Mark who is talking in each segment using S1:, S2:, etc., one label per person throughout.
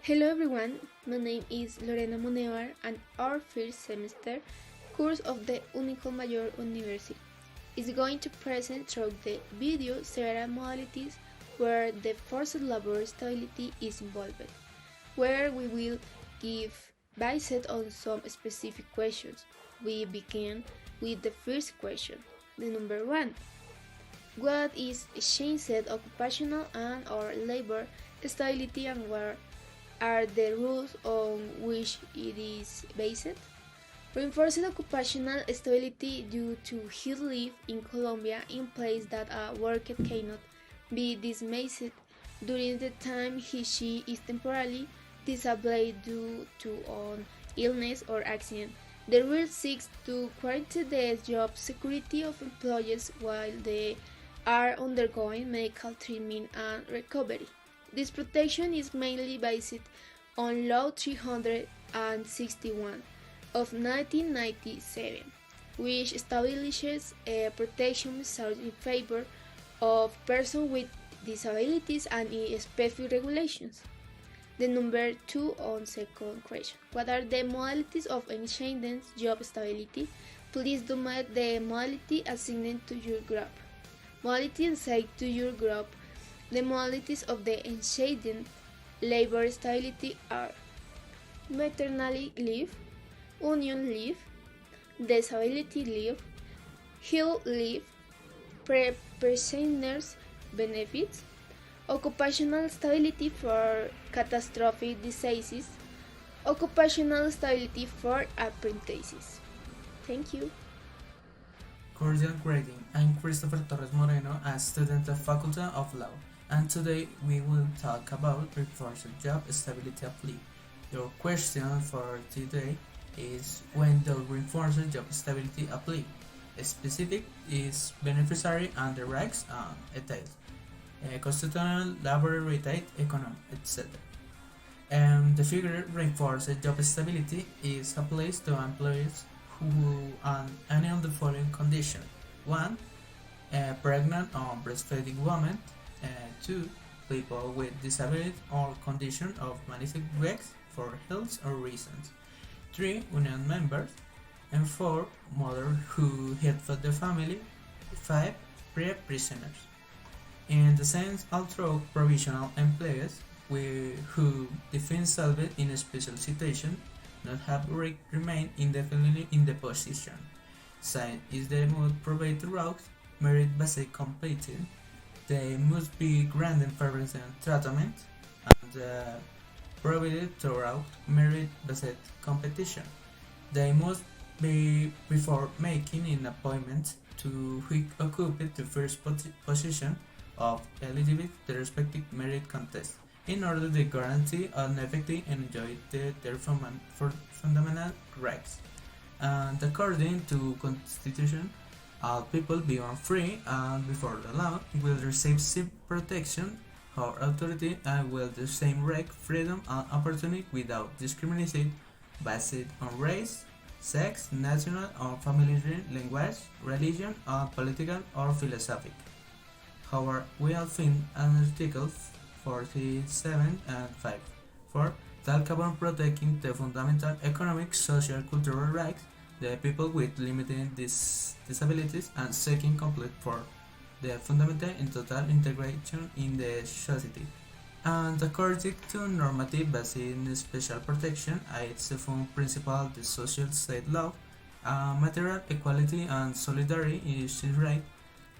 S1: Hello everyone, my name is Lorena Monevar and our first semester course of the Único Mayor University is going to present through the video several modalities where the forced labor stability is involved, where we will give based on some specific questions. We begin with the first question, the number 1. What is changed occupational and or labor stability and where are the rules on which it is based? Reinforced occupational stability due to his leave in Colombia in place that a worker cannot be dismissed during the time she is temporarily disabled due to an illness or accident. The rule seeks to guarantee the job security of employees while they are undergoing medical treatment and recovery. This protection is mainly based on Law 361 of 1997, which establishes a protection measures in favor of persons with disabilities and specific regulations. The number 2 on second question. What are the modalities of enshaded job stability? Please do make the modality assigned to your group. Modality assigned to your group. The modalities of the enshaded labor stability are maternity leave, union leave, disability leave, health leave, pensioners benefits, occupational stability for catastrophic diseases, occupational stability for apprentices. Thank you.
S2: Cordial greeting. I'm Christopher Torres Moreno, a student of Faculty of Law, and today we will talk about reinforced job stability plea. Your question for today is when does reinforced job stability apply? Specific is beneficiary and the rights and details. Constitutional, labor, rate, economic, etc. The figure reinforced job stability is applied to employees who are any of the following conditions. 1. Pregnant or breastfeeding women. 2. People with disability or condition of manifest weeks for health or reasons. 3. Union members. And 4. Mother who head for the family. 5. Prisoners. In the sense, although provisional employees who defend themselves in a special situation not have remained indefinitely in the position. Since is the most provided route merit-based competition, they must be granted favorable treatment and provided throughout merit-based competition. They must be before making an appointment to occupy the first position of eligibility to the respective merit contest in order to guarantee an effective and enjoy their fundamental rights. And according to Constitution, all people born free and before the law will receive same protection or authority and will the same right, freedom, and opportunity without discrimination based on race, sex, national or family language, religion, or political or philosophic. However, we all find an article 47 and 5 for talk about protecting the fundamental economic, social, cultural rights the people with limited disabilities and seeking complete for the fundamental and total integration in the society. And according to normative based in special protection, its found principle the social state law, material equality and solidarity is right,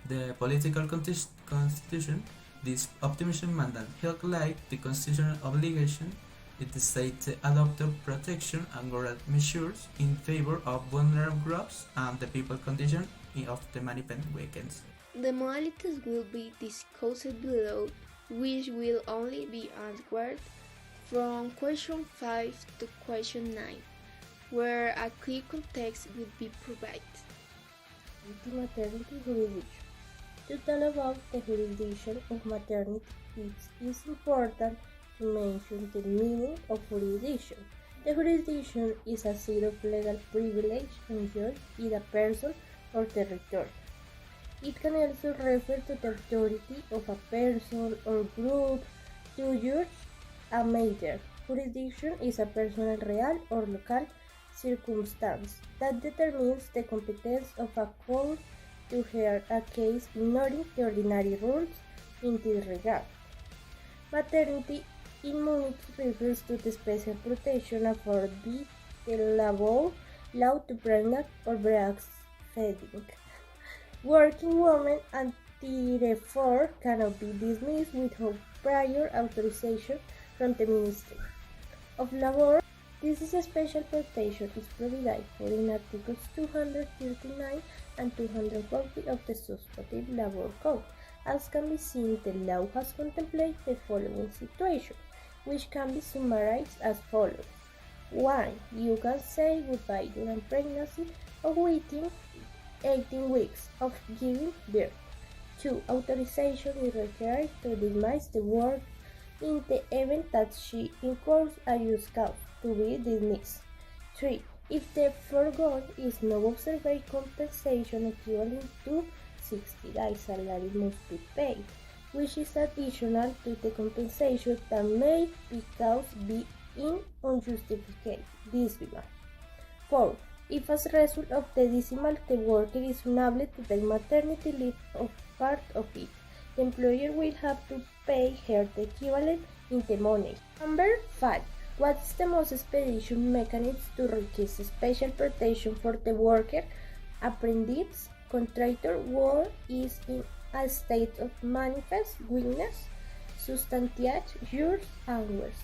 S2: the political constitution. This optimism mandate held like the constitutional obligation it the state to adopt protection and guard measures in favor of vulnerable groups and the people condition of the manifest weekends.
S1: The modalities will be discussed below, which will only be answered from question 5 to question 9, where a clear context will be provided.
S3: Maternity jurisdiction. To tell about the jurisdiction of maternity, it is important to mention the meaning of jurisdiction. The jurisdiction is a seat of legal privilege enjoyed in a person or territory. It can also refer to the authority of a person or group to judge a matter Jurisdiction is a personal, real, or local circumstance that determines the competence of a court to hear a case ignoring the ordinary rules in this regard. Maternity immunity refers to the special protection afforded by the law to pregnant or breastfeeding working women, and therefore cannot be dismissed without prior authorization from the Ministry of Labor. This is a special protection is provided for in Articles 239 and 240 of the Substantive Labor Code. As can be seen, the law has contemplated the following situation, which can be summarized as follows. 1. You can say goodbye during pregnancy or within 18 weeks of giving birth. 2. Authorization is required to dismiss the work in the event that she incurs a just cause to be dismissed. 3. If the foregoing is not observed, compensation equivalent to 60 days salary must be paid, which is additional to the compensation that may be caused by in unjustified dismissal. 4. If as a result of the dismissal the worker is unable to take maternity leave of part of it, the employer will have to pay her the equivalent in the money. Number 5. What is the most expeditious mechanism to request special protection for the worker? Apprentice, contractor, who is in a state of manifest weakness, substantiate yours and worse.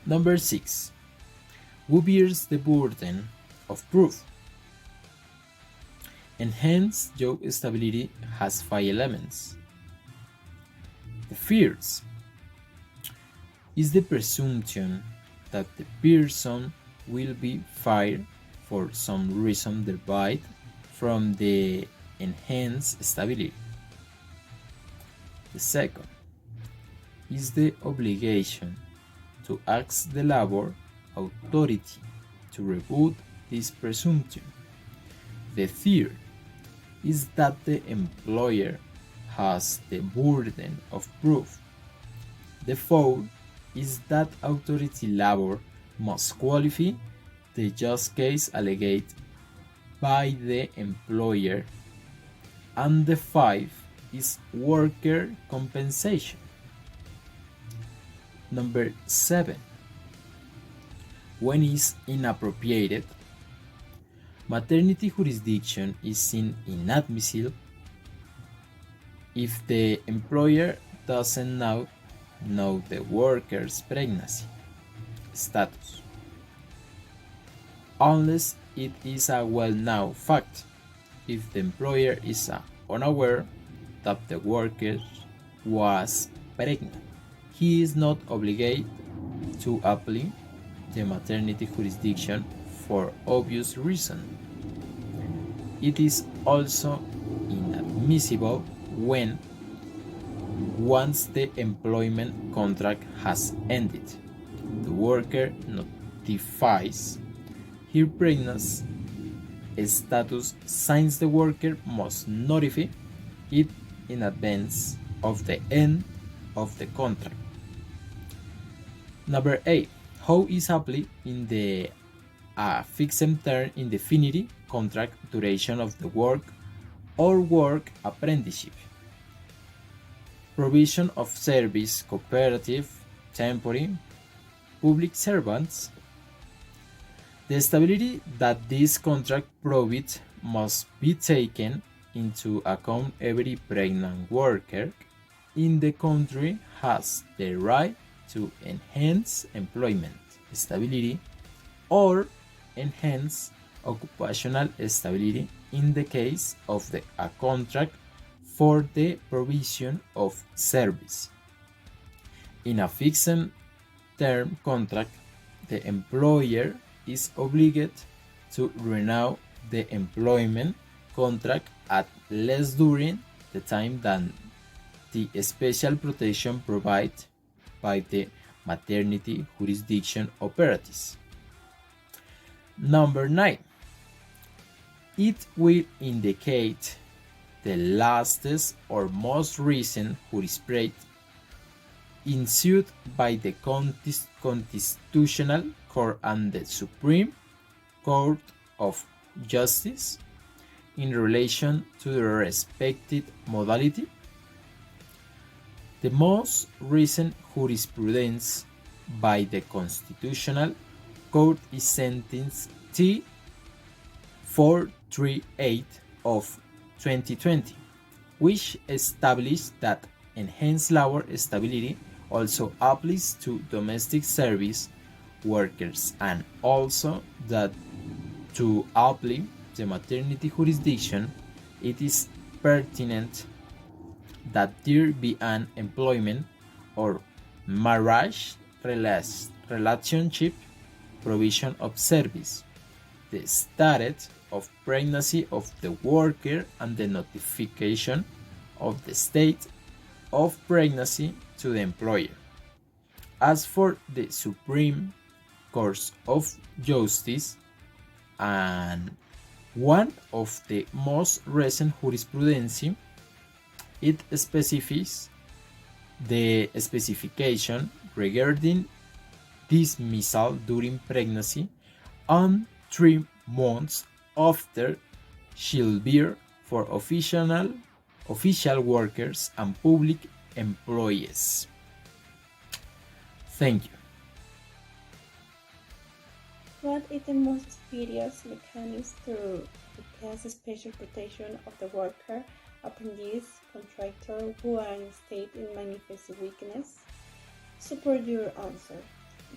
S2: Number 6. Who bears the burden of proof? Enhanced job stability has 5 elements. The first is the presumption that the person will be fired for some reason derived from the enhanced stability. The second is the obligation to ask the labor authority to rebut this presumption. The third is that the employer has the burden of proof. The fourth is that authority labor must qualify the just case alleged by the employer. And the fifth is worker compensation. Number 7. When is inappropriate? Maternity jurisdiction is seen inadmissible if the employer doesn't know the worker's pregnancy status, unless it is a well-known fact. If the employer is unaware that the worker was pregnant, he is not obligated to apply the maternity jurisdiction for obvious reasons. It is also inadmissible when, once the employment contract has ended, the worker notifies her pregnancy status, since the worker must notify it in advance of the end of the contract. Number 8. How is applied in the fixed term indefinite contract duration of the work or work apprenticeship? Provision of service, cooperative, temporary, public servants. The stability that this contract provides must be taken into account. Every pregnant worker in the country has the right to enhance employment stability or enhance occupational stability in the case of a contract for the provision of service. In a fixed term contract, the employer is obligated to renew the employment contract at least during the time than the special protection provided by the maternity jurisdiction operatives. Number 9. It will indicate the latest or most recent jurisprudence
S4: issued by the Constitutional Court and the Supreme Court of Justice in relation to the respective modality. The most recent jurisprudence by the Constitutional Court is sentence T438 of 2020, which established that enhanced labor stability also applies to domestic service workers, and also that to apply the maternity jurisdiction, it is pertinent that there be an employment or marriage relationship provision of service, the status of pregnancy of the worker, and the notification of the state of pregnancy to the employer. As for the Supreme Court of Justice, and one of the most recent jurisprudence, it specifies the specification regarding dismissal during pregnancy and 3 months after childbirth for official workers and public employees. Thank you.
S3: What is the most expeditious mechanism to test special protection of the worker, apprentice, contractor who are in state in manifest weakness? Support your answer.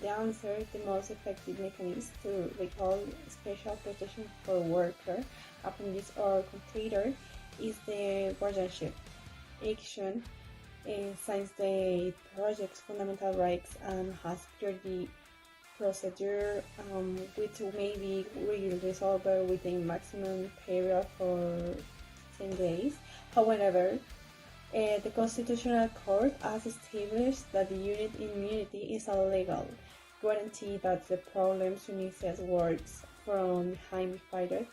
S3: The answer, the most effective mechanism to recall special protection for worker, apprentice or contractor is the guardianship action, since the project's fundamental rights and has security procedure, which may be resolved within maximum period for 10 days. However, the Constitutional Court has established that the unit immunity is a legal guarantee that the problem Tunisia's works from behind fighter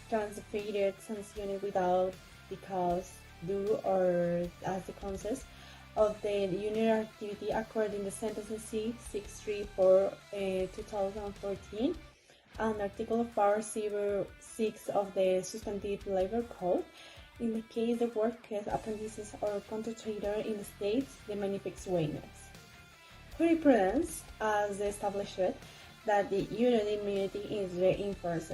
S3: transferred sanctioned without the cause due or as the consequence of the union activity according to sentence C634 2014 and Article 406 of the Substantive Labor Code. In the case of workers, apprentices, or contractors in the states, the manifest weakness. Jurisprudence has established that the union immunity is reinforced,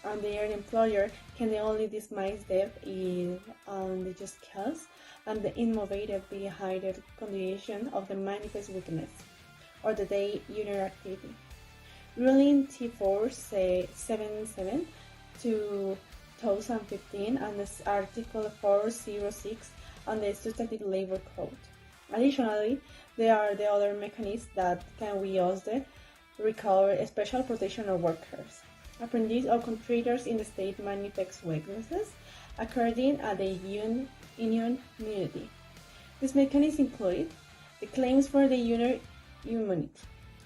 S3: and the employer can only dismiss them if on the just cause and the immovated behind the condition of the manifest weakness or the day union activity. Ruling T477 2015 and this Article 406 on the Substantive Labor Code. Additionally, there are the other mechanisms that can be used to recover special protection of workers, apprentices or contractors in the state manifest weaknesses according to the union immunity. These mechanisms include the claims for the union immunity.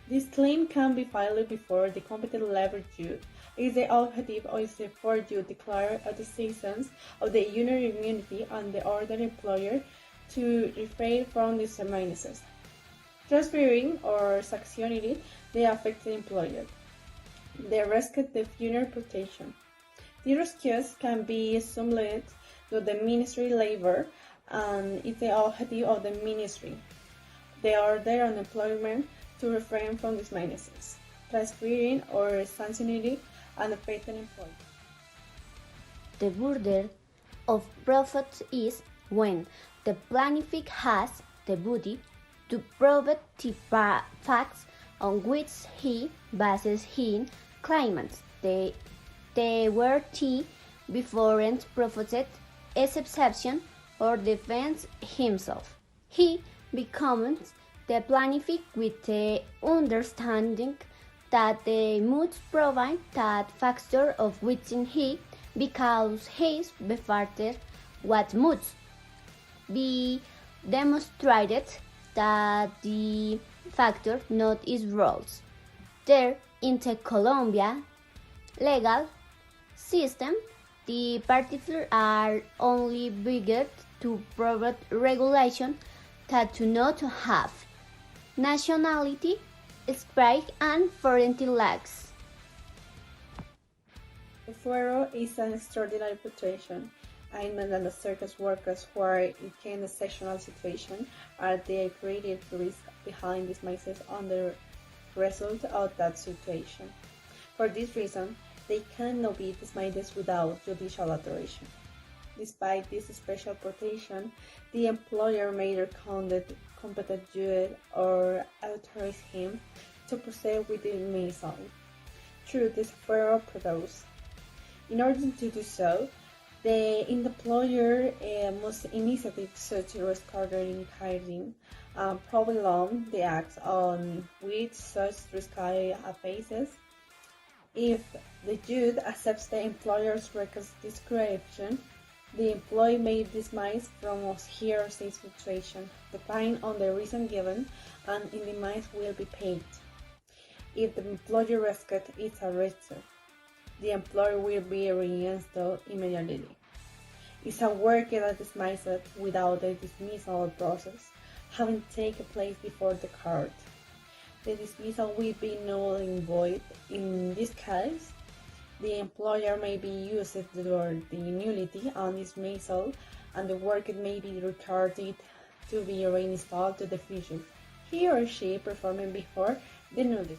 S3: This claim can be filed before the competent labor judge. Is the objective is for you declare a decision of the union immunity and the order employer to refrain from these menaces, transferring or sanctioning the affected employer. The respective union protection. The rescues can be submitted to the Ministry of Labor and is the objective of the Ministry. The order on employment to refrain from these menaces, transferring or sanctioning an affected employee.
S5: The burden of profits is when the plaintiff has the duty to prove the facts on which he bases his claims. There were two different profits exception or defends himself. He becomes the plaintiff with the understanding that they must provide that factor of which he, because his befarted what must be demonstrated that the factor not is rules. There, in the Colombia legal system, the parties are only bigger to private regulation that to not to have nationality, strike, and foreign lags.
S6: A fuero is an extraordinary situation. I mean that the circus workers who are in a exceptional situation are the greatest risk behind dismisses on the result of that situation. For this reason, they cannot be dismissed without judicial authorization. Despite this special protection, the employer may recommend competent judge or authorize him to proceed with the dismissal through this fuero process. In order to do so, the employer must initiate such regarding hiring prolong the acts on which such risk basis. If the judge accepts the employer's request description, the employee may be dismissed from here same situation, depending on the reason given, and indemnity will be paid. If the employer request is arrested, the employer will be reinstalled immediately. It's a worker that is dismissed without the dismissal process having taken place before the court. The dismissal will be null and void. In this case, the employer may be used for the nullity and dismissal, and the worker may be retarded to be reinstalled to the future he or she performed before the nullity.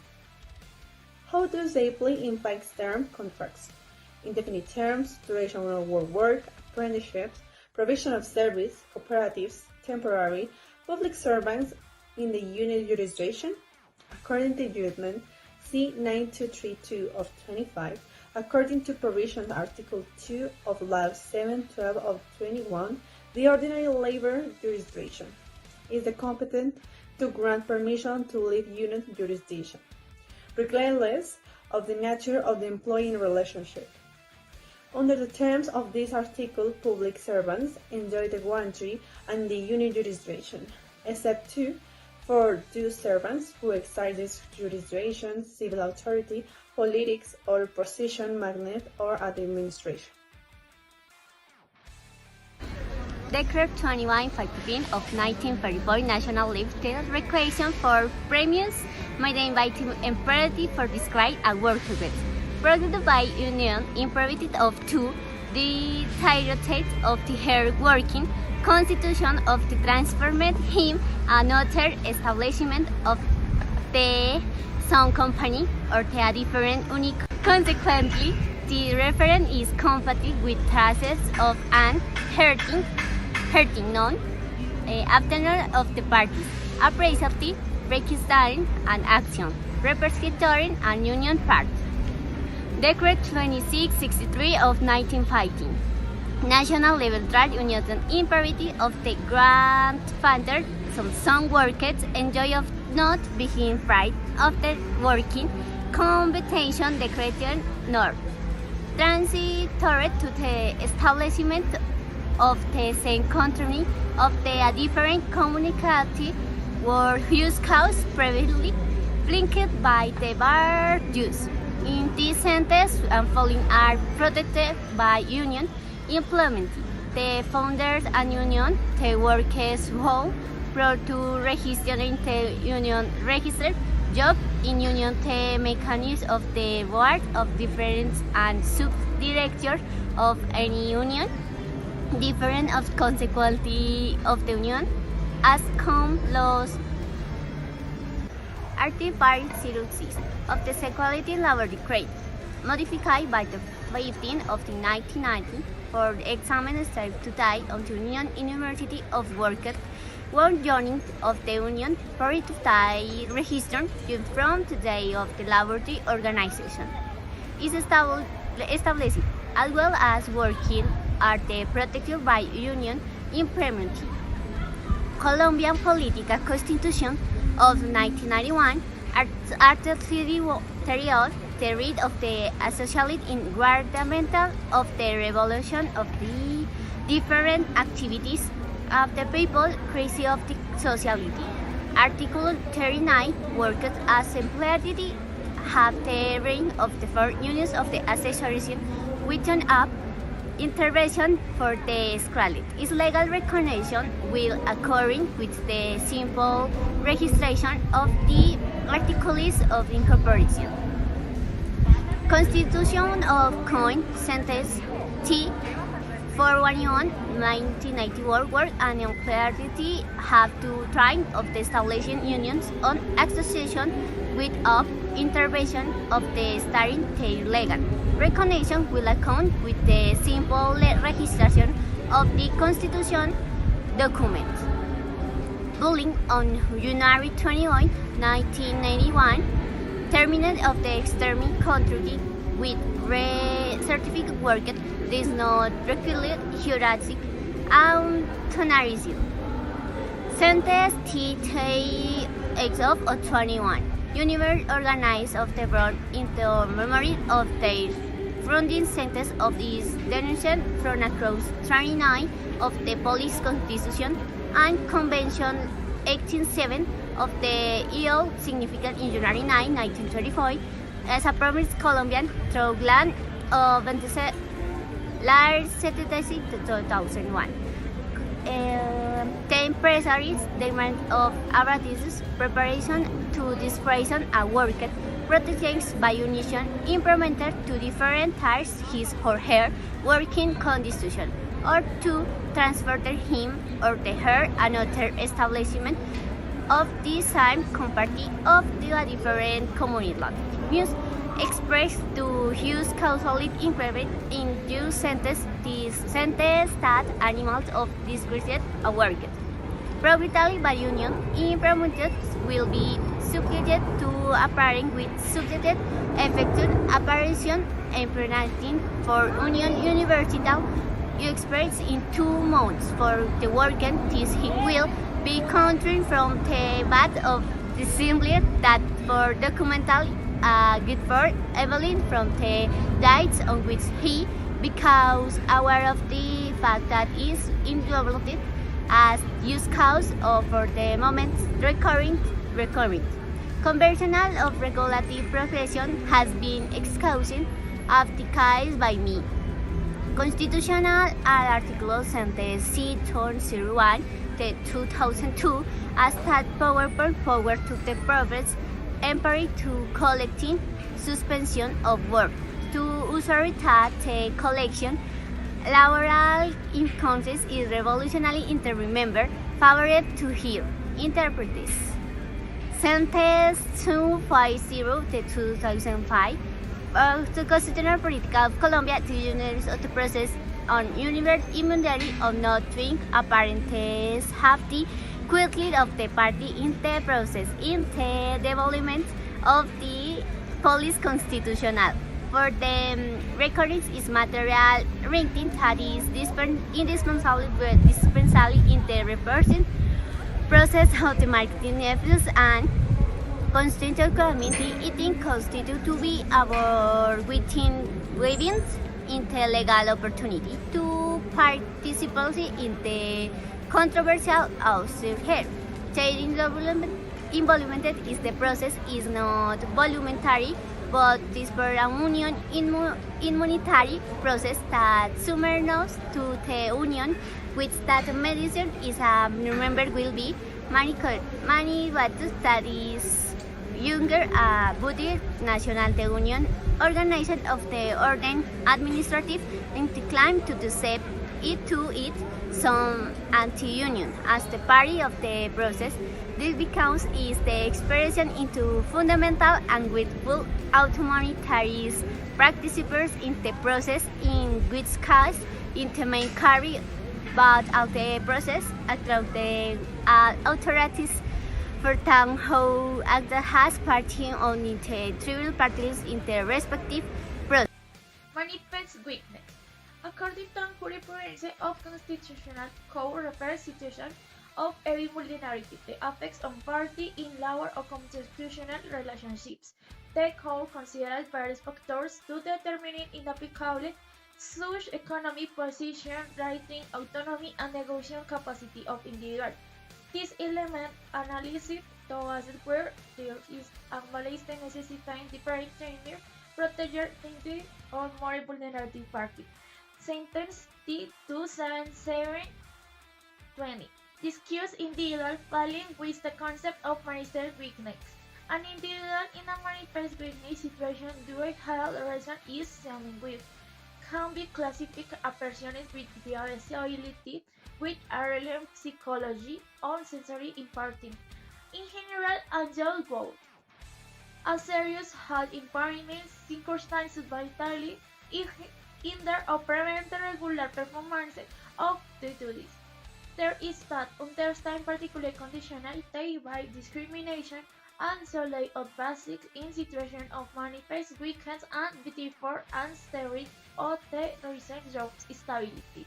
S6: How does they play impact term contracts? Indefinite terms, duration of work, apprenticeships, provision of service, cooperatives, temporary, public servants in the union jurisdiction. According to judgment C9232 of 25, according to provision Article 2 of Law 712 of 21, the ordinary labor jurisdiction is the competent to grant permission to leave union jurisdiction, regardless of the nature of the employing relationship. Under the terms of this article, public servants enjoy the guarantee and the union jurisdiction, except for those servants who exercise jurisdiction, civil authority, politics, or position magnet or administration.
S5: Decree 2115 of 1934 National Leave Requisition for Premiums made the inviting imperative for describe a work event. Produced by Union in private of two, the directorate of the hard working constitution of the transformed him another establishment of the some company or the different unique. Consequently, the referent is compatible with traces of an hurting known afternoon of the parties, appraisability, registering and action, representing and union part. Decree 2663 of 1915. National level trade union imperative of the grandfather some workers enjoy of not being fright of the working competition decretion norm. Transitory to the establishment of the same country of the different communicative were whose cause previously linked by the bar use. In this sentence and following are protected by union implementing. The founders and union, the workers who prior to registering the union register job in union the mechanism of the board of difference and sub-director of any union, different of consequently of the union, as come laws. Article 506 of the Equality Labor Decree, modified by the 15th of the 1990 for the examen started today on the Union University of Workers were joining of the union for it to stay registered from the day of the labor organization. Is established as well as working are the protected by union implementing. Colombian Political Constitution of 1991, Article 38, the right of the associated in guardamental of the revolution of the different activities of the people, crazy of the society. Article 39, workers as employee have the ring of the four unions of the association written up intervention for the Skillet is legal recognition will occurring with the simple registration of the articles of incorporation. Constitution of Coin Sentence T 411 1994 work and clarity have to try of the establishing unions on association with of intervention of the starting their legal recognition will account with the simple registration of the constitution document. Ruling on January 21, 1991, terminate of the external contract with certificate work does not regulate hierarchic autonomism. Sentence T of 21. Universe organized of the world into memory of their founding sentence of this denouncement from across 39 of the Polish Constitution and Convention 187 of the EU significant in January 9, 1935 as a promised Colombian through land of 27 2001. The empresaries demand of Abradis's preparation to dispersion a worker protections by union implemented to different tiers his or her working condition or to transfer him or her another establishment of the same company of a different community. News expressed to use causally increment in due sentence this sentence that animals of discretion are worked. Proprietary by union implemented will be subjected to appearing with subjected effective apparition implementing for union universal expressed in 2 months for the worker. This he will be counting from the bat of the assembly that for documental good for Evelyn from the dates on which he becomes aware of the fact that is involved as use cause of for the moment recurring. Conversional of regulative profession has been excused of the case by me. Constitutional Article Sentence C-01 the 2002 as that power to the province empowered to collecting suspension of work to authorize the collection laboral incomes is revolutionary interremember favorable to hear interpreters. Sentence 250 the 2005 of the Constitutional Political of Colombia the units of the process on universal immunity of not being apparent have the quickly of the party in the process in the development of the police constitutional. For the recordings is material writing that is indispensable in the reporting process of the marketing efforts and constitutional committee it constitute to be our within in the legal opportunity to participate in the controversial also here. Changing involvement is the process is not voluntary but is for a union immunitary process that submerges to the union which that medicine is a member will be manifested that is younger body national the union organization of the order administrative and to climb to accept it to it some anti-union as the party of the process. This becomes is the expression into fundamental and with full autonomy participants in the process in which case in the main carry but of the process across the authorities for town who act has party on the tribal parties in the respective process.
S7: Manifest weakness. According to jurisprudence of constitutional court refers situation of every vulnerability, the effects on party in law or constitutional relationships. The court considers various factors to determine inapplicable such economic position, writing, autonomy, and negotiation capacity of individuals. This element analysis towards where there is acknowledged the necessity in different trainer, proteger, or more vulnerable party. sentence T27720 discusses individual falling with the concept of manifest weakness. An individual in a manifest weakness situation due to health reason is dealing with can be classified as persons with disability with a relevant psychology or sensory impairment. In general, adult both a serious health impairment, circumstances vitally hinder or prevent the regular performance of the duties. There is that understand particular conditionality by discrimination and solely of basics in situations of manifest weakness and therefore unsteady of the recent job stability.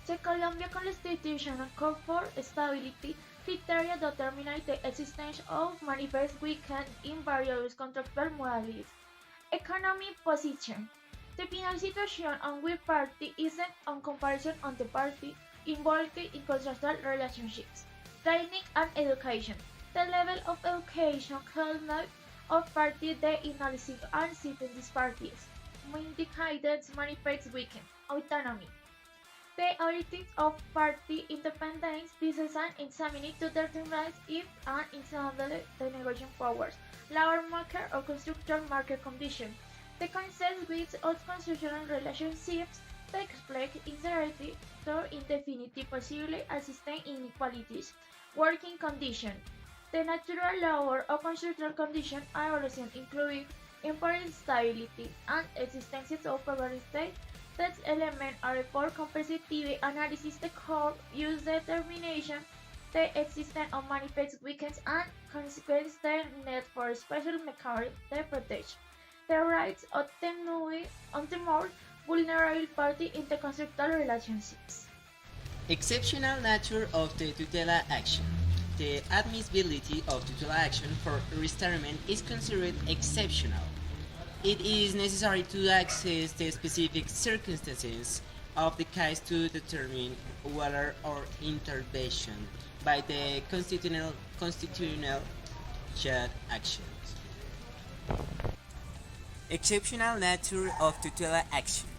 S7: The Colombia Constitutional Code for Stability criteria determine the existence of manifest weakness in various contractual modalities. Economic position. The penal situation on which party isn't on comparison on the party involved in contractual relationships. Training and education. The level of education conduct of party the analysis and setting these parties. Indicated manifest weakness. Autonomy. The ability of party independence. This is an examined to determine if and examine the negotiation powers, labor market or construction market conditions. The concept with of constitutional relationships takes place in reality or indefinitely possibly assisting inequalities. Working condition. The natural labor or construction condition are also including employment stability and existence of poverty. That element are for competitive analysis the core use determination the existence of manifest weakness and consequence the need for special mechanism to protect the rights of the more vulnerable party in the contractual relationships.
S8: Exceptional nature of the tutela action. The admissibility of tutela action for retirement is considered exceptional. It is necessary to assess the specific circumstances of the case to determine whether or intervention by the constitutional judge actions. Exceptional nature of tutela action.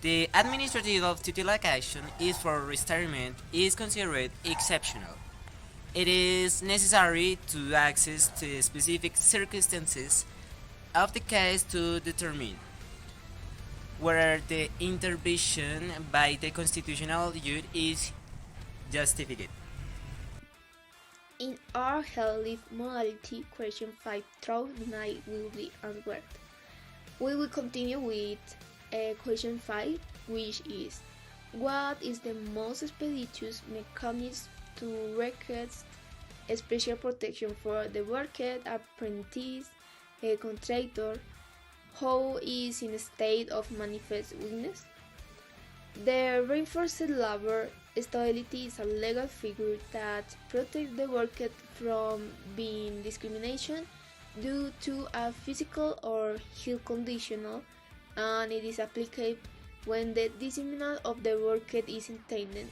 S8: The administrative of tutela action is for retirement is considered exceptional. It is necessary to assess the specific circumstances of the case to determine whether the intervention by the constitutional judge is justified.
S1: In our health leave modality, question 5 through 9 will be answered. We will continue with question 5, which is what is the most expeditious mechanism to request special protection for the worker, apprentice, a contractor who is in a state of manifest weakness? The reinforced labor stability is a legal figure that protects the worker from being discrimination due to a physical or health condition, and it is applied when the dismissal of the worker is intended.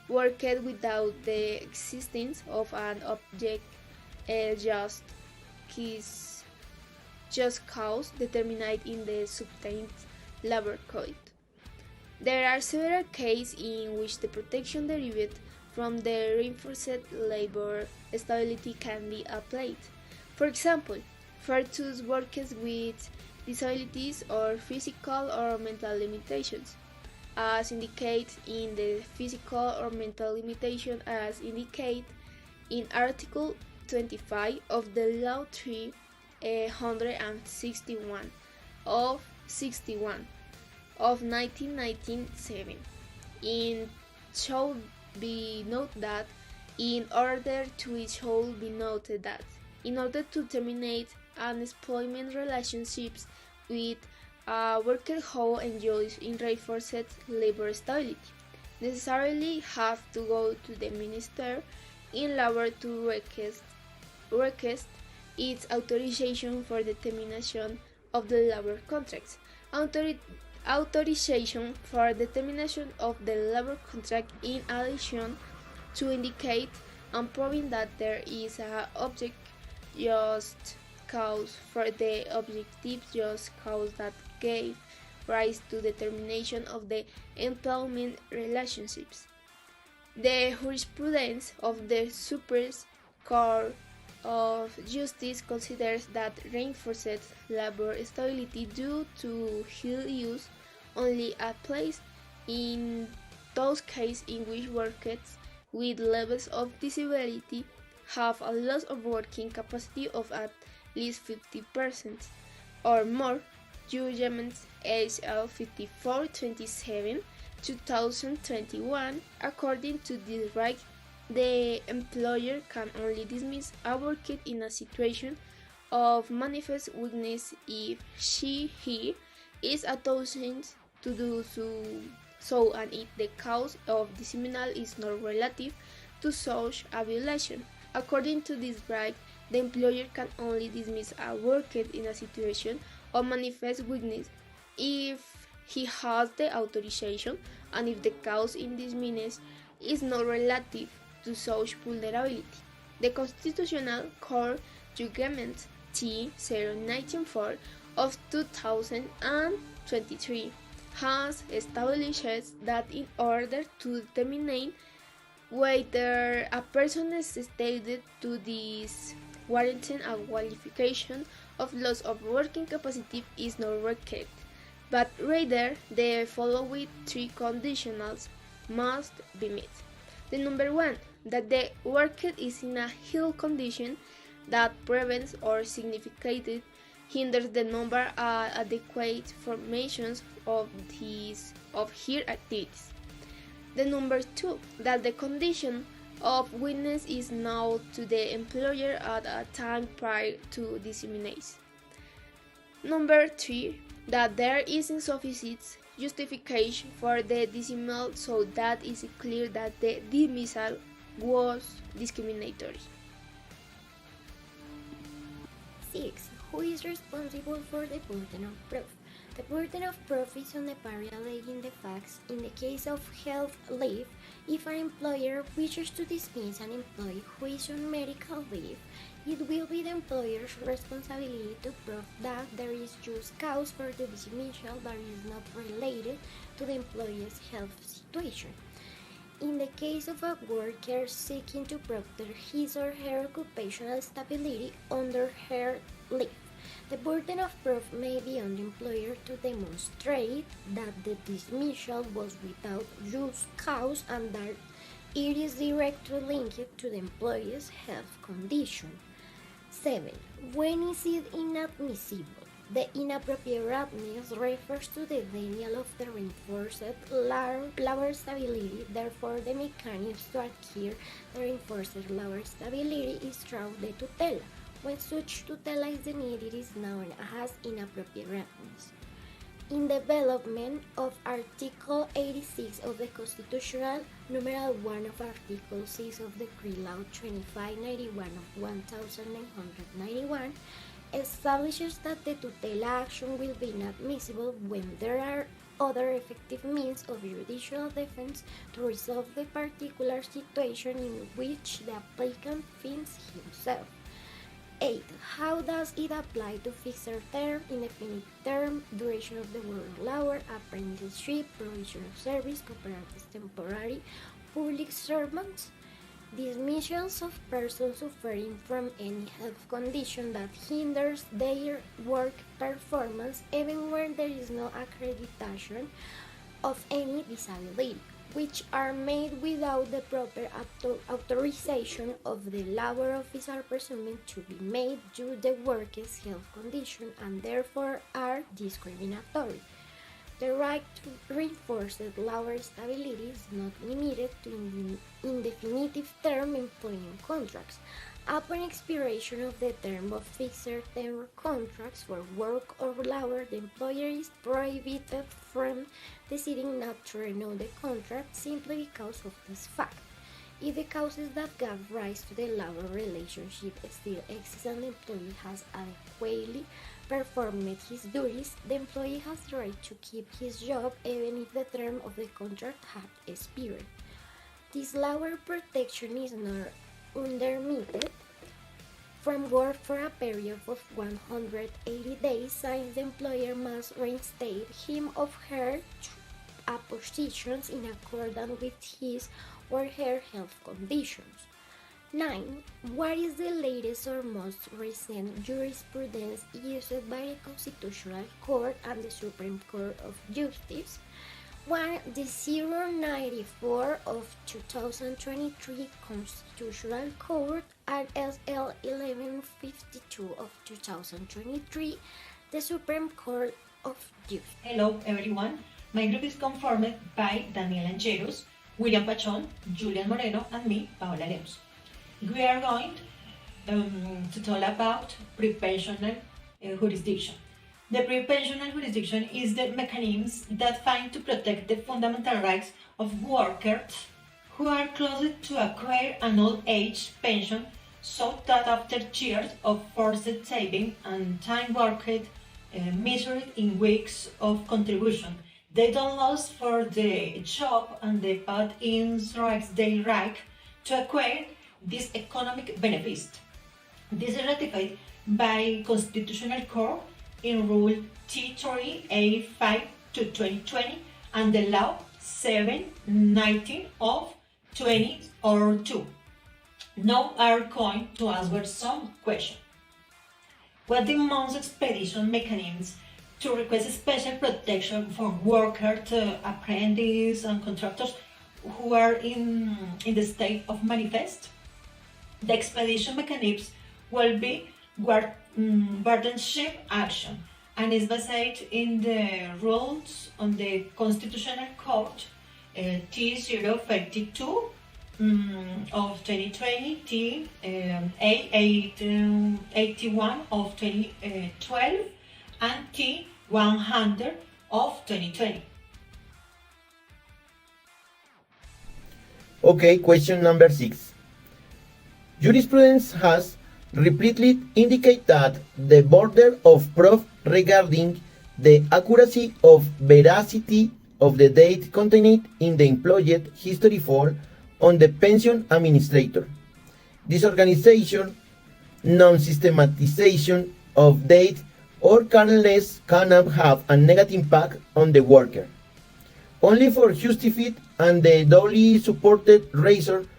S1: Worker without the existence of an object just cause determined in the substantive labor code. There are several cases in which the protection derived from the reinforced labor stability can be applied. For example, for those workers with disabilities or physical or mental limitations, as indicated in the physical or mental limitation as indicated in Article 25 of the Law 361 of 61 of 1997. It should be noted that in order to terminate unemployment relationships with a worker who enjoys reinforced labor stability, necessarily have to go to the Minister in labor to request its authorization for the termination of the labor contracts. Authorization for the termination of the labor contract in addition to indicate and proving that there is an object just cause for the objective just cause that gave rise to determination of the employment relationships. The jurisprudence of the Supreme Court of Justice considers that reinforced labor stability due to hill use only applies in those cases in which workers with levels of disability have a loss of working capacity of at least 50% or more. Judgments HL 5427 2021. According to this right, the employer can only dismiss a worker in a situation of manifest weakness if he is attempting to do so and if the cause of dismissal is not relative to such a violation. According to this right, the employer can only dismiss a worker in a situation of manifest weakness if he has the authorization and if the cause in dismissal is not relative to such vulnerability. The Constitutional Court Judgment T-094 of 2023 has established that in order to determine whether a person is stated to this warranting a qualification of loss of working capacity is not required, but rather the following three conditionals must be met. The number one, that the worker is in a ill condition that prevents or significantly hinders the number adequate formations of her activities. The number two, that the condition of weakness is known to the employer at a time prior to dismissal. Number three, that there is insufficient justification for the dismissal so that it is clear that the dismissal was discriminatory.
S9: 6. Who is responsible for the burden of proof? The burden of proof is on the party alleging the facts. In the case of health leave, if an employer wishes to dismiss an employee who is on medical leave, it will be the employer's responsibility to prove that there is just cause for the dismissal that is not related to the employee's health situation. In the case of a worker seeking to protect his or her occupational stability under her leave, the burden of proof may be on the employer to demonstrate that the dismissal was without just cause and that it is directly linked to the employee's health condition. 7. When is it inadmissible? The inappropriateness refers to the denial of the reinforced labor stability. Therefore, the mechanism to acquire the reinforced labor stability is through the tutela. When such tutela is denied, it is known as inappropriateness. In development of Article 86 of the Constitutional, numeral 1 of Article 6 of Decree Law 2591 of 1991, establishes that the tutela action will be inadmissible when there are other effective means of judicial defense to resolve the particular situation in which the applicant finds himself. 8. How does it apply to fixed term, indefinite term, duration of the work labor, apprenticeship, provision of service, cooperatives temporary, public servants? Dismissals of persons suffering from any health condition that hinders their work performance even when there is no accreditation of any disability, which are made without the proper authorization of the labor office are presumed to be made due to the worker's health condition and therefore are discriminatory. The right to reinforced labor stability is not limited to indefinite term employment contracts. Upon expiration of the term of fixed-term contracts for work or labor, the employer is prohibited from deciding not to renew the contract simply because of this fact. If the causes that gave rise to the labor relationship still exist and the employee has adequately performed his duties, the employee has the right to keep his job even if the term of the contract had expired. This labor protection is not undermined from work for a period of 180 days, since the employer must reinstate him or her to a position in accordance with his or her health conditions. 9. What is the latest or most recent jurisprudence used by the Constitutional Court and the Supreme Court of Justice? 1. The 094 of 2023 Constitutional Court and SL 1152 of 2023, the Supreme Court of Justice.
S10: Hello everyone, my group is conformed by Daniel Angeros, William Pachon, Julian Moreno, and me, Paola Leos. We are going to talk about pre-pensional jurisdiction. The pre-pensional jurisdiction is the mechanism that find to protect the fundamental rights of workers who are close to acquire an old age pension, so that after years of forced saving and time worked measured in weeks of contribution, they don't lose for the job and the path in rights they right to acquire this economic benefit. This is ratified by Constitutional Court in Rule T385 to 2020 and the Law 719 of 2002. Now are going to answer some questions. What the most expedition mechanisms to request special protection for workers, apprentices, and contractors who are in the state of manifest? The expedition mechanisms will be guardianship action and is based in the rules on the Constitutional Court T052 of 2020, T81 of 2012, and T100 of 2020.
S11: Okay, question number 6. Jurisprudence has repeatedly indicated that the border of proof regarding the accuracy of veracity of the date contained in the employed history fall on the pension administrator. Disorganization, non-systematization of date, or carelessness cannot have a negative impact on the worker. Only for justified and the duly supported reason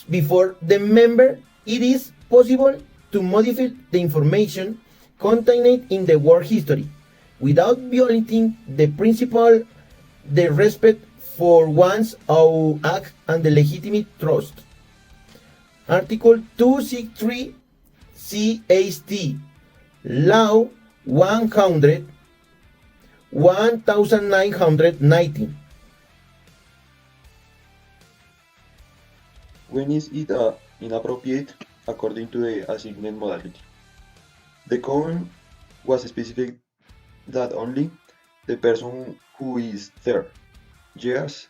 S11: before the member, it is possible to modify the information contained in the work history without violating the principle, the respect for one's own act and the legitimate trust. Article 263 CAST Law 1990.
S12: When is it inappropriate according to the assignment modality? The code was specific that only the person who is 30 years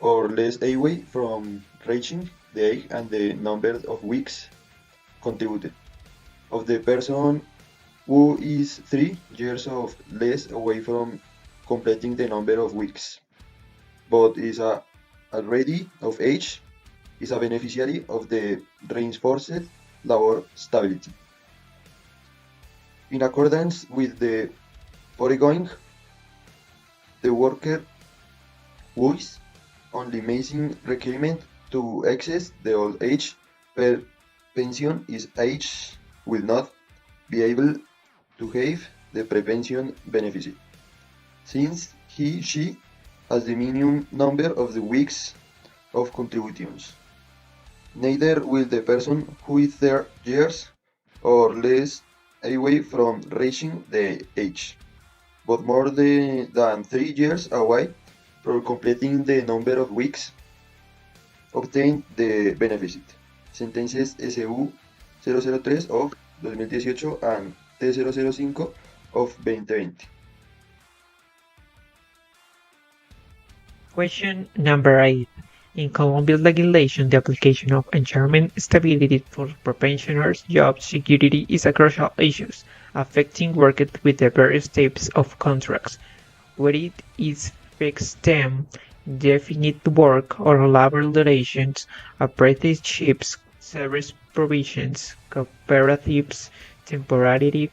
S12: or less away from reaching the age and the number of weeks contributed. Of the person who is 3 years or less away from completing the number of weeks, but is already of age, is a beneficiary of the reinforced labor stability. In accordance with the foregoing, the worker who is only making requirement to access the old age per pension is age will not be able to have the pre-pension benefit, since she has the minimum number of the weeks of contributions. Neither will the person who is 30 years or less away from reaching the age, but more than 3 years away from completing the number of weeks, obtain the benefit. Sentences SU 003 of 2018 and T005 of 2020.
S13: Question number 8. In Colombia's legislation, the application of environment stability for pensioners' job security is a crucial issue affecting workers with the various types of contracts, whether it is fixed term, definite work or labor durations, apprenticeships, service provisions, cooperatives, temporary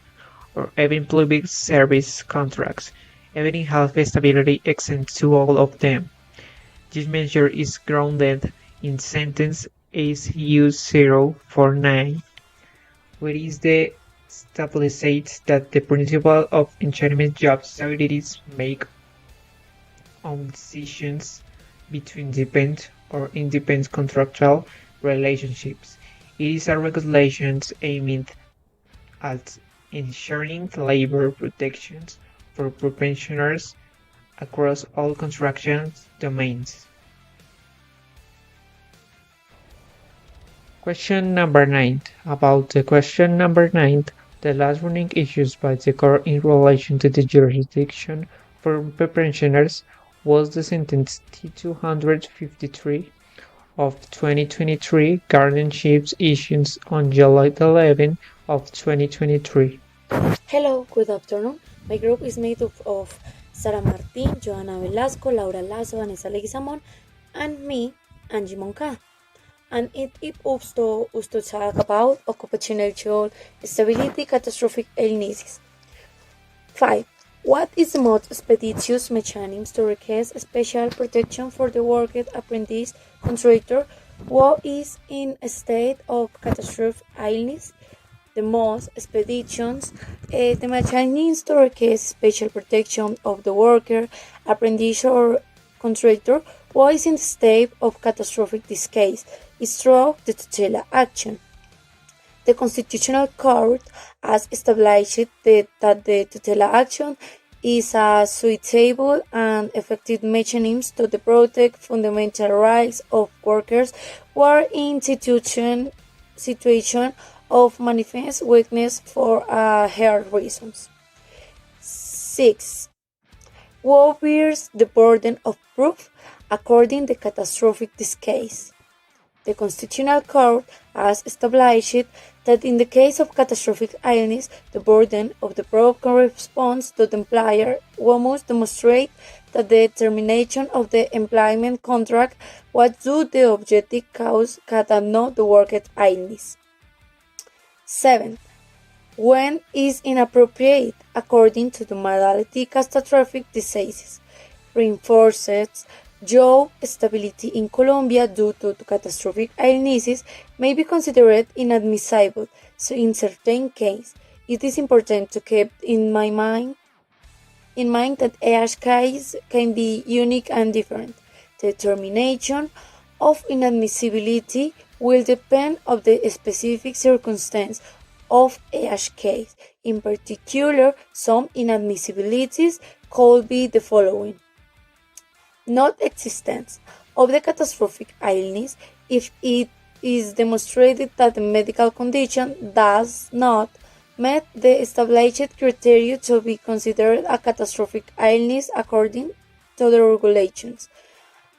S13: or even public service contracts. Even in health stability extends to all of them. This measure is grounded in sentence SU 049, where it establishes that the principle of ensuring job stability make on decisions between dependent or independent contractual relationships. It is a regulation aimed at ensuring labor protections for pensioners across all construction domains. Question number 9. About the question number 9, the last running issues by the court in relation to the jurisdiction for pensioners was the sentence T253 of 2023 guardianships issued on July 11 of 2023.
S14: Hello, good afternoon. My group is made up of Sara Martin, Joana Velasco, Laura Lazo, Vanessa Leguizamon, and me, Angie Moncada. And it is up to us to talk about occupational stability catastrophic illnesses. 5. What is the most expeditious mechanism to request special protection for the worker, apprentice, contractor who is in a state of catastrophic illness? The most expeditions, the mechanisms to request special protection of the worker, apprentice, or contractor who is in the state of catastrophic this case is through the tutela action. The Constitutional Court has established that the tutela action is a suitable and effective mechanism to protect fundamental rights of workers who are in situation of manifest weakness for health reasons. 6. Who bears the burden of proof according to the catastrophic this case? The Constitutional Court has established that in the case of catastrophic illness, the burden of the proof corresponds to the employer who must demonstrate that the termination of the employment contract was due to the objective cause and not the worker's illness. 7. When is inappropriate according to the modality catastrophic diseases, reinforces job stability in Colombia due to catastrophic illnesses may be considered inadmissible. So in certain cases, it is important to keep in mind that each case can be unique and different. The determination of inadmissibility will depend on the specific circumstance of each case. In particular, some inadmissibilities could be the following: not existence of the catastrophic illness if it is demonstrated that the medical condition does not meet the established criteria to be considered a catastrophic illness according to the regulations.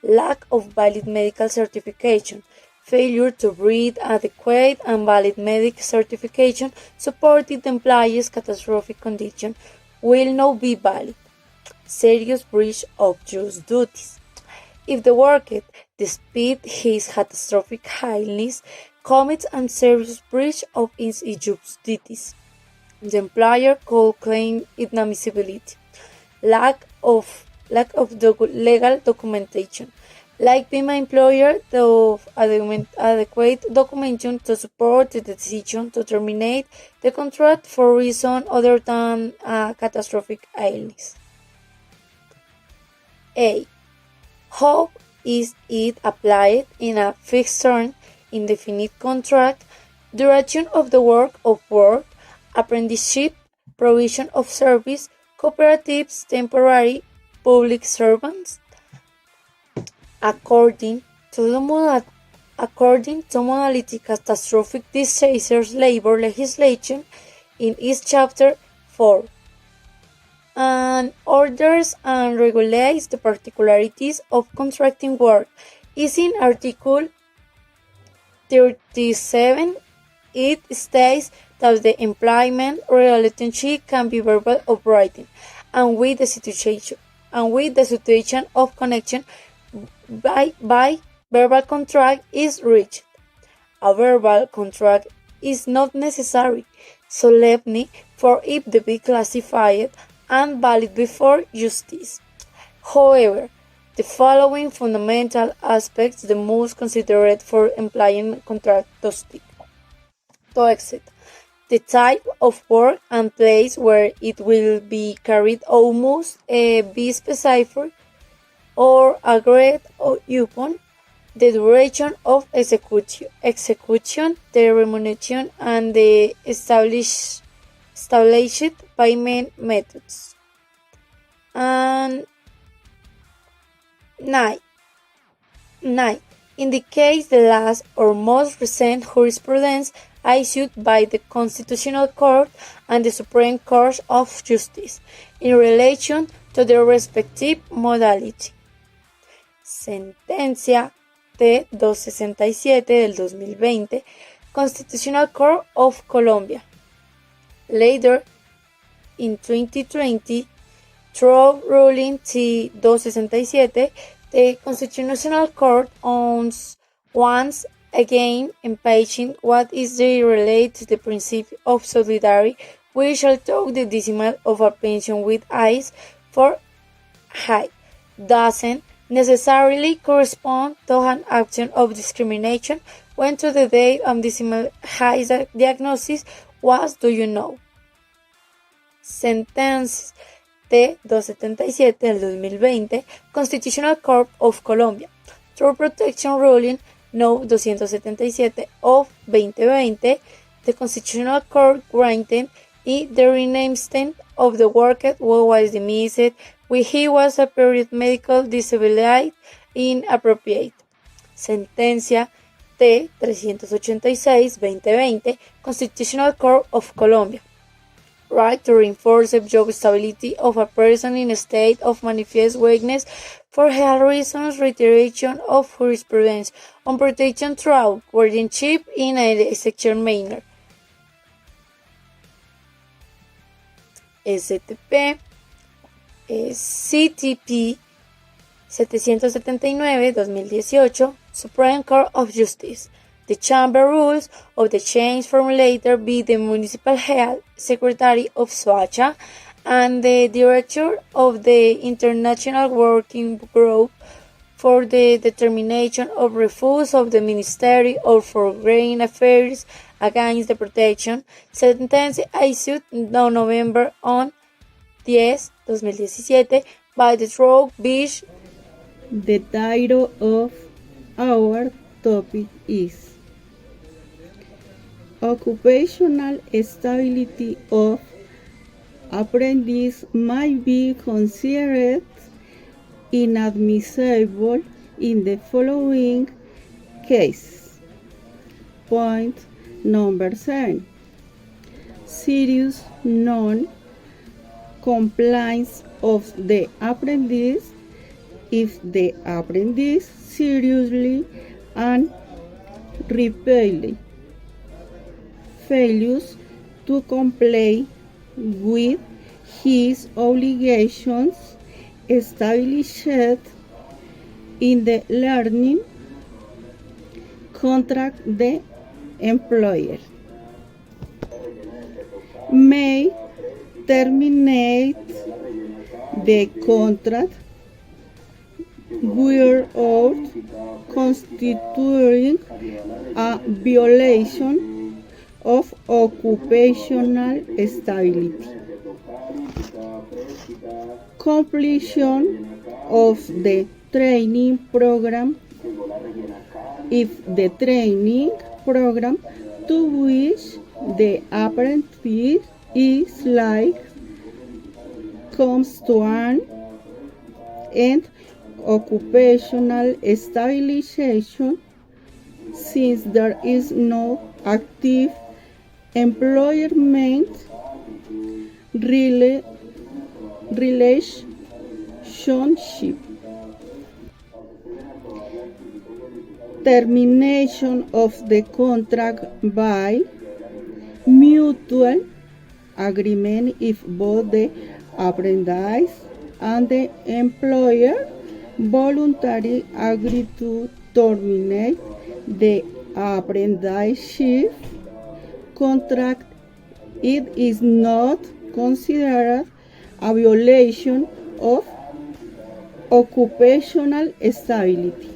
S14: Lack of valid medical certification. Failure to breed adequate and valid medical certification supporting the employee's catastrophic condition will not be valid. Serious breach of just duties. If the worker, despite his catastrophic illness, commits a serious breach of his just duties, the employer could claim inadmissibility. Lack of legal documentation. Like being my employer, of adequate documentation to support the decision to terminate the contract for reason other than a catastrophic illness. A. How is it applied in a fixed term, indefinite contract, duration of the work, apprenticeship, provision of service, cooperatives, temporary, public servants? According to modality catastrophic disasters labor legislation in its chapter 4 and orders and regulates the particularities of contracting work is in Article 37. It states that the employment relationship can be verbal or writing, and with the situation of connection by verbal contract is reached. a verbal contract is not necessary, solemnly, for it to be classified and valid before justice. However, the following fundamental aspects the most considered for implying contract to exit. The type of work and place where it will be carried out must be specified or agreed upon, the duration of execution, the remuneration, and the established payment methods. And 9. In the case the last or most recent jurisprudence issued by the Constitutional Court and the Supreme Court of Justice in relation to their respective modality. Sentencia T-267 del 2020, Constitutional Court of Colombia. Later, in 2020, through ruling T-267, the Constitutional Court owns once again impeaching what is related to the principle of solidarity, which shall take the decimal of a pension with eyes for height doesn't necessarily correspond to an action of discrimination when to the date of decimal height diagnosis was, do you know? Sentence T-277 del 2020, Constitutional Court of Colombia, through protection ruling No. 277 of 2020, the Constitutional Court granted the reinstatement of the worker who was dismissed when he was a period medical disability inappropriate. Sentencia T-386-2020, Constitutional Court of Colombia. Right to reinforce the job stability of a person in a state of manifest weakness for health reasons, reiteration of jurisprudence on protection throughout guardianship in a secure manner. STP CTP 779-2018, Supreme Court of Justice. The Chamber rules of the change formulator be the Municipal Health Secretary of SOACHA and the Director of the International Working Group for the determination of refuse of the Ministry of Foreign Affairs against the protection. Sentence issued in November on 10/2017 by the Trout Beach.
S15: The title of our topic is Occupational stability of apprentice might be considered inadmissible in the following cases. Point number 7. Serious non-compliance of the apprentice if the apprentice seriously and repeatedly fails to comply with his obligations established in the learning contract. The employer may terminate the contract without constituting a violation of occupational stability. Completion of the training program if the training program to which the apprentice is like comes to an end. Occupational stabilization, since there is no active employment relationship. Termination of the contract by mutual agreement if both the apprentice and the employer voluntarily agree to terminate the apprenticeship contract, it is not considered a violation of occupational stability.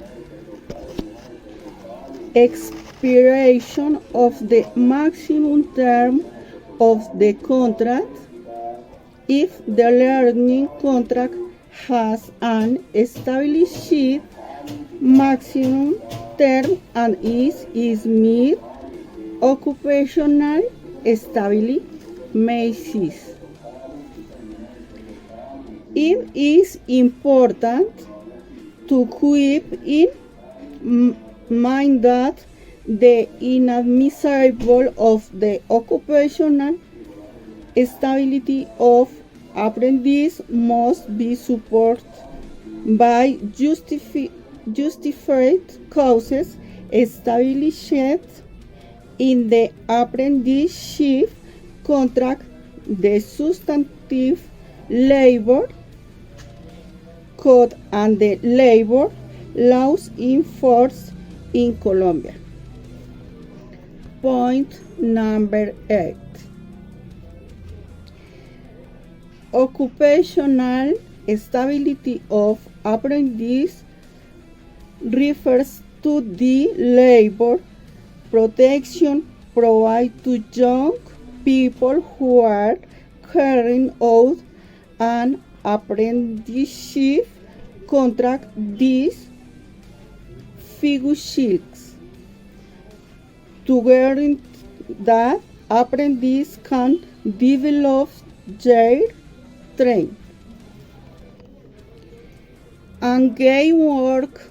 S15: Expiration of the maximum term of the contract if the learning contract has an established maximum term and is mid occupational stability may cease. It is important to keep in mind that the inadmissible of the occupational stability of apprentice must be supported by justified causes established in the apprenticeship contract, the substantive labor code and the labor laws in force in Colombia. Point number 8. Occupational stability of apprentice refers to the labor protection provided to young people who are carrying out an apprenticeship contract. These figures to guarantee that apprentices can develop their training and gain work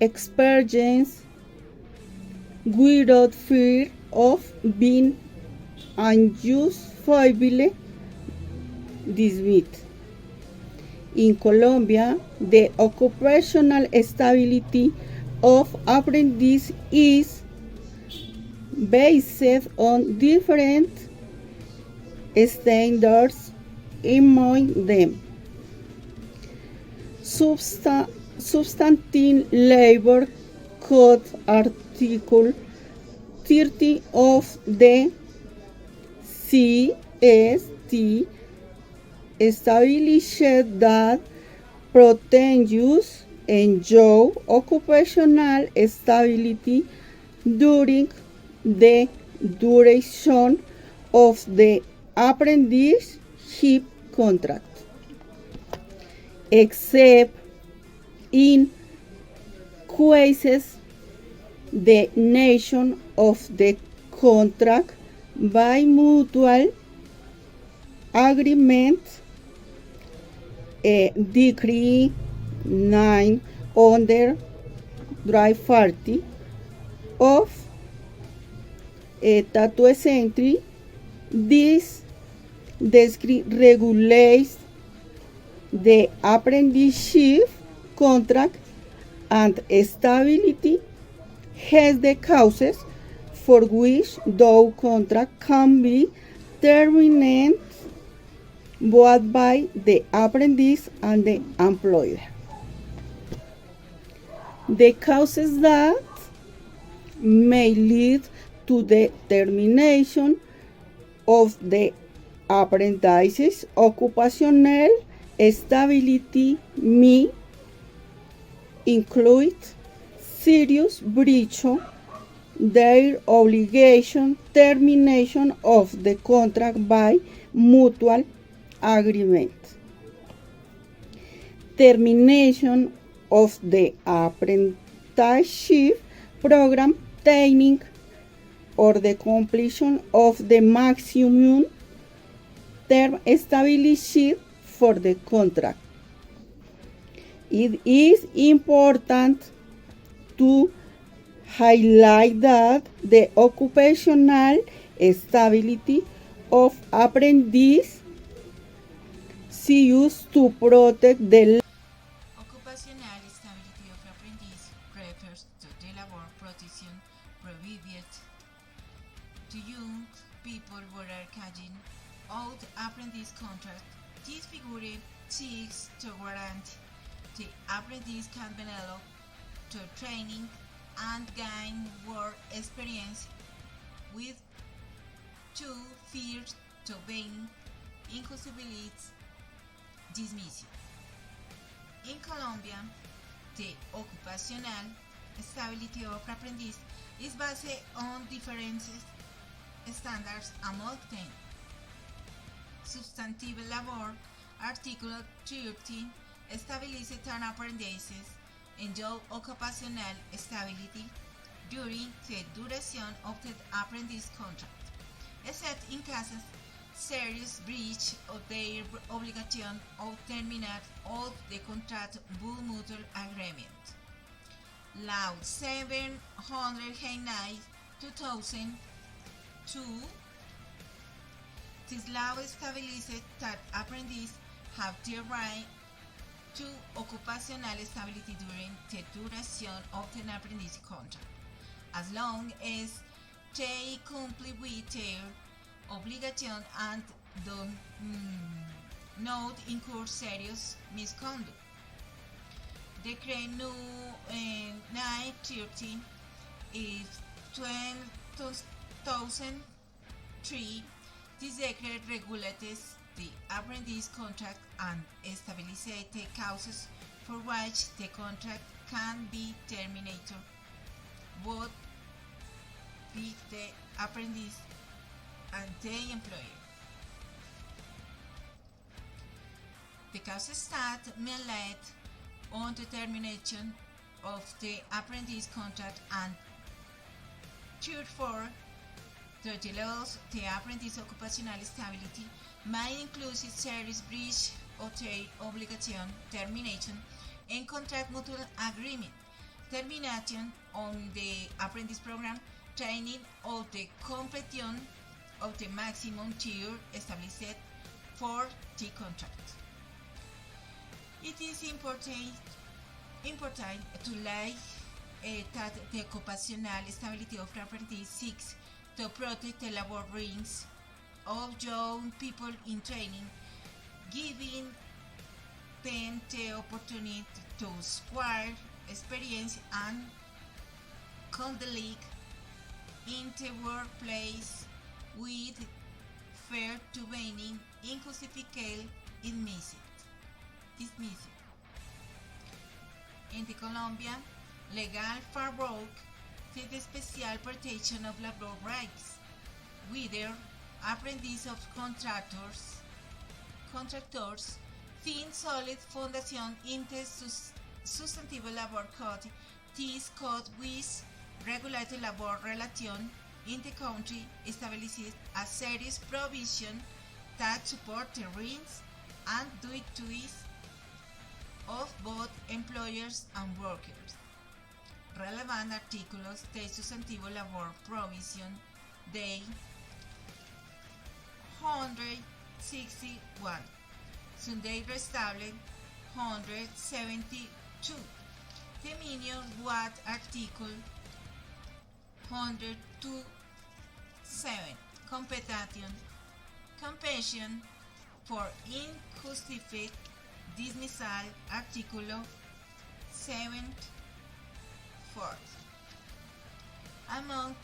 S15: experience without fear of being unjustifiably dismissed. In Colombia, the occupational stability of apprentices is based on different standards, among them substantive labor code article 30 of the CST established that protections enjoy occupational stability during the duration of the apprenticeship contract, except in cases the nation of the contract by mutual agreement, Decree 9 under Drive 40 of Tattoo Century. This decree regulates the apprenticeship contract and stability has the causes for which the contract can be terminated both by the apprentice and the employer. The causes that may lead to the termination of the apprentice's occupational stability may include serious breach of their obligation, termination of the contract by mutual agreement, termination of the apprenticeship program, training, or the completion of the maximum term established for the contract. It is important to highlight that the occupational stability of apprentices is used to protect the
S16: occupational stability of apprentices refers to the labor protection provided to young people who are carrying out apprentice contracts. This figure seeks to guarantee the apprentice can develop to training and gain work experience with two fears to being impossibilities dismissed. In Colombia, the occupational stability of apprentice is based on different standards among them. Substantive labor, Artículo 30, establece an apprentices enjoy occupational stability during the duration of the apprentice contract, except in cases serious breach of their obligation of terminate of the contract by mutual agreement. Law 789 2002. This law establishes that apprentices have the right to occupational stability during the duration of the apprentice contract, as long as they comply with their obligation and do not incur serious misconduct. Decree No. 930 is 2003. This decree regulates the apprentice contract and establishes the causes for which the contract can be terminated, both with the apprentice and the employer. The causes that may lead on the termination of the apprentice contract and therefore the laws the apprentice occupational stability may include serious breach of their obligation, termination, and contract mutual agreement, termination on the apprentice program, training, or the completion of the maximum tier established for the contract. It is important to like that the occupational stability of apprentice seeks to protect the labor rights of young people in training, giving them the opportunity to acquire experience and colleagues in the workplace with fair to being injustifiable dismissed. In the Colombia legal framework, the special protection of labor rights, whether apprentice of contractors, thin solid foundation in the substantive labor code. This code which regulates labor relation in the country establishes a serious provision that support the rights and duties of both employers and workers. Relevant artículos de sustantivo labor provision de 161. Sunday restable 172. Dominion what article 127. Compassion for injustified dismissal artículo 7. Among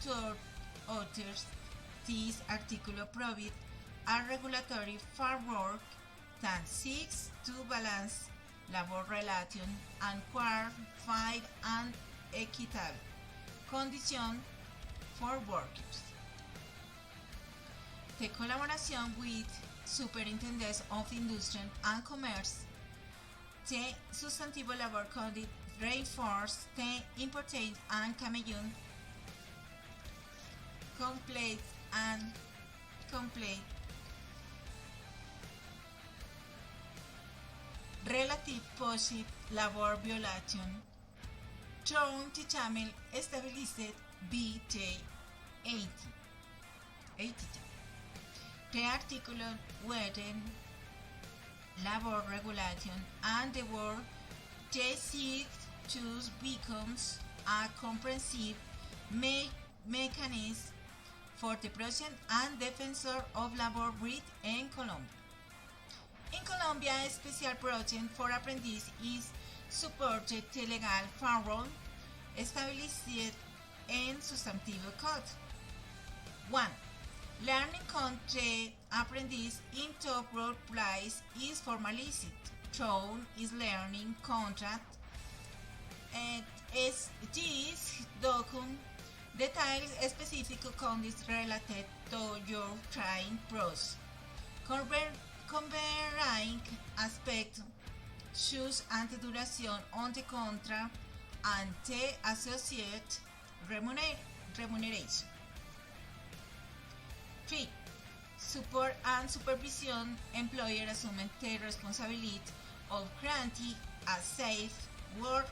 S16: others, this article provides a regulatory framework that seeks to balance labor relations and fair and equitable conditions for workers. The collaboration with Superintendents of Industry and Commerce, the Substantive Labor Code reinforce the important and common complete relative positive labor violation through the channel established BT 80. The article wherein labor regulation and the work they seek to becomes a comprehensive mechanism for the protection and defense of labor rights in Colombia. In Colombia, a special protection for apprentices is supported the legal framework established en sustantivo code. 1. Learning content aprendiz in top role plays is formalized. Tone is learning contract. And this document details specific conditions related to your training process. Covering aspects choose ante duración on the contract and the associate remuneration. 3. Support and supervision. Employer assume the responsibility of granting a safe work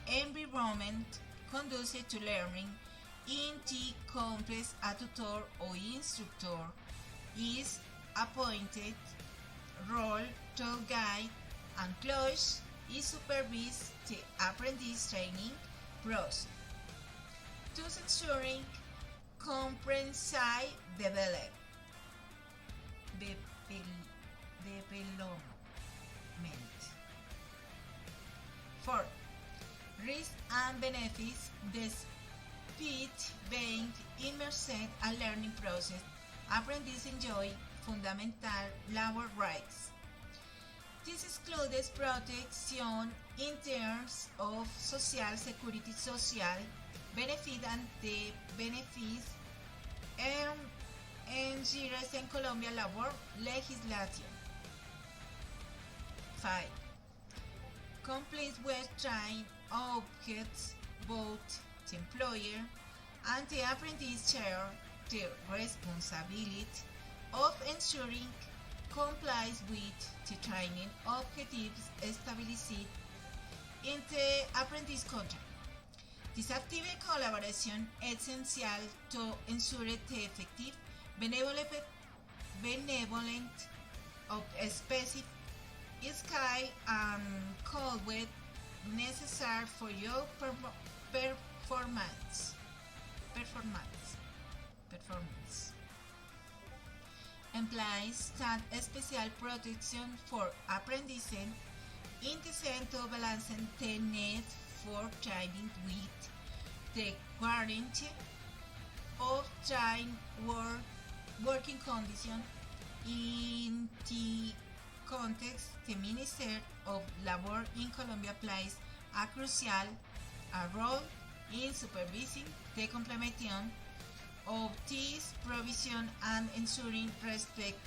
S16: environment conducive to learning. In the complex, a tutor or instructor is appointed role to guide and close is supervise the apprentice training process. Thus ensuring comprehensive development. 4. Risks and benefits. The speed being immersed a learning process. Apprentices enjoy fundamental labor rights. This excludes protection in terms of social security, social benefit, and the benefits enshrined in Colombia labor legislation. 5. Complete with trained objects. Both the employer and the apprentice share the responsibility of ensuring complies with the training objectives established in the apprentice contract. This active collaboration is essential to ensure the effective benevolent of specific skill and conduct necessary for your performance. Implies that special protection for apprentices intended to balance the need for training with the guarantee of trained working conditions. In the context, the Ministry of Labor in Colombia plays a crucial role in supervising the implementation of this provision and ensuring respect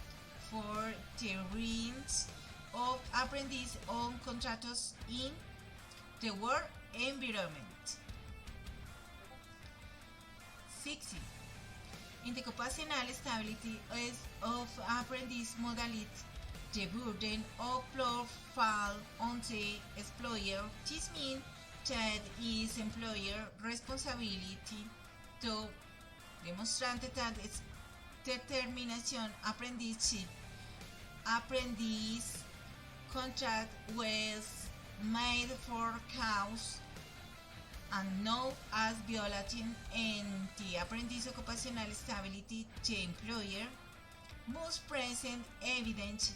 S16: for the rights of apprentices on contractors in the work environment. 60. In the occupational stability of apprentice modality, the burden of employer fall on the employer. This means that it is employer responsibility to demonstrate that its determination apprentice contract was made for cause and not as violating in the apprentice occupational stability. The employer must present evidence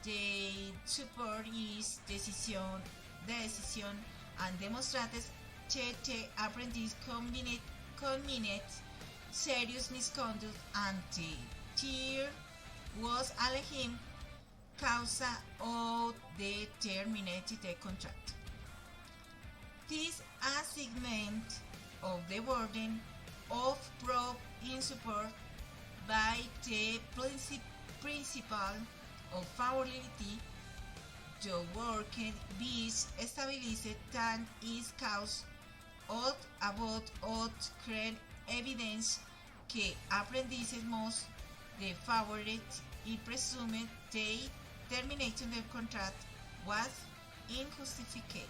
S16: the support his decision and demonstrates that the apprentice committed serious misconduct and the was alleged causa of the terminated contract. This assignment of the burden of proof in support by the principle of favorability the worker is established that is cause of about create evidence que aprendices must the favorite y presumed the termination of contract was injustified.